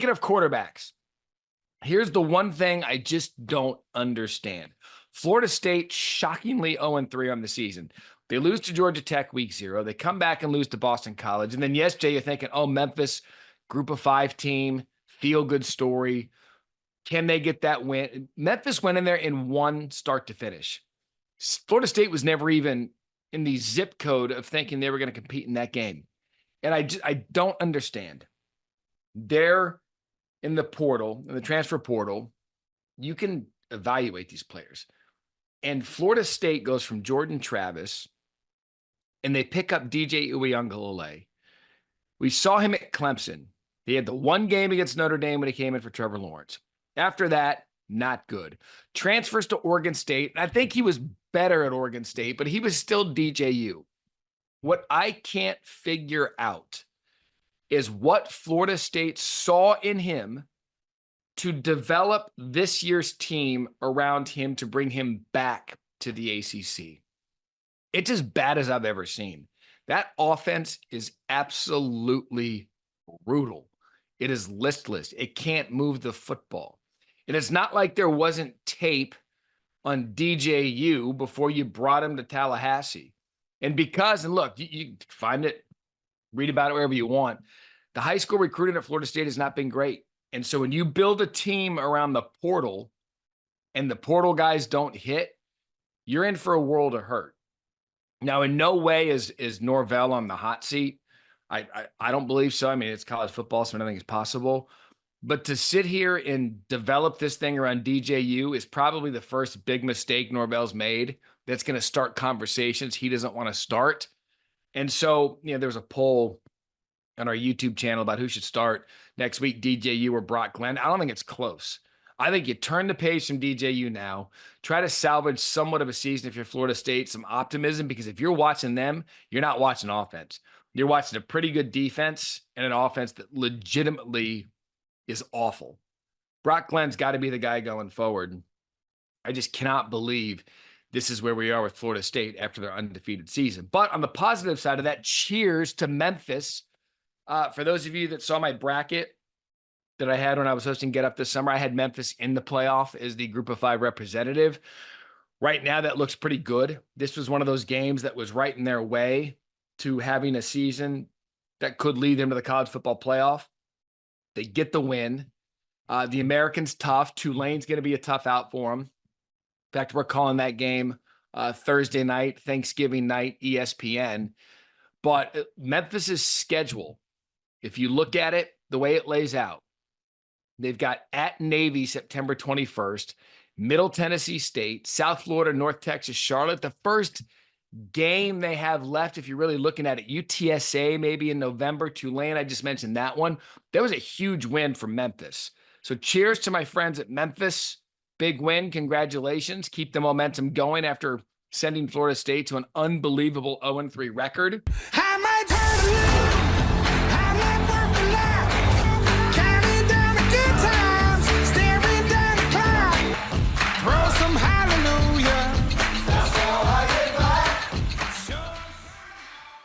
Speaking of quarterbacks, here's the one thing I just don't understand. Florida State shockingly 0-3 on the season. They lose to Georgia Tech week 0. They come back and lose to Boston College. And then yesterday you're thinking, oh, Memphis, group of 5 team, feel good story. Can they get that win? Memphis went in there in one start to finish. Florida State was never even in the zip code of thinking they were going to compete in that game. And I don't understand. They're in the portal, in the transfer portal. You can evaluate these players. And Florida State goes from Jordan Travis, and they pick up DJ Uiagalelei. We saw him at Clemson. He had the one game against Notre Dame when he came in for Trevor Lawrence. After that, not good. Transfers to Oregon State. I think he was better at Oregon State, but he was still DJU. What I can't figure out is what Florida State saw in him to develop this year's team around him to bring him back to the ACC. It's as bad as I've ever seen. That offense is absolutely brutal. It is listless. It can't move the football. And it's not like there wasn't tape on DJU before you brought him to Tallahassee. And look, you find it, read about it wherever you want. The high school recruiting at Florida State has not been great. And so when you build a team around the portal and the portal guys don't hit, you're in for a world of hurt. Now, in no way is Norvell on the hot seat. I don't believe so. I mean, it's college football, so anything is possible. But to sit here and develop this thing around DJU is probably the first big mistake Norvell's made that's going to start conversations he doesn't want to start. And so, there was a poll on our YouTube channel about who should start next week, DJU or Brock Glenn. I don't think it's close. I think you turn the page from DJU now, try to salvage somewhat of a season if you're Florida State, some optimism, because if you're watching them, you're not watching offense. You're watching a pretty good defense and an offense that legitimately is awful. Brock Glenn's got to be the guy going forward. I just cannot believe this is where we are with Florida State after their undefeated season. But on the positive side of that, cheers to Memphis. For those of you that saw my bracket that I had when I was hosting Get Up this summer, I had Memphis in the playoff as the Group of 5 representative. Right now, that looks pretty good. This was one of those games that was right in their way to having a season that could lead them to the college football playoff. They get the win. The American's tough. Tulane's going to be a tough out for them. In fact, we're calling that game Thursday night, Thanksgiving night, ESPN. But Memphis's schedule, if you look at it, the way it lays out, they've got at Navy September 21st, Middle Tennessee State, South Florida, North Texas, Charlotte. The first game they have left, if you're really looking at it, UTSA maybe in November, Tulane, I just mentioned that one. That was a huge win for Memphis. So cheers to my friends at Memphis. Big win. Congratulations. Keep the momentum going after sending Florida State to an unbelievable 0-3 record.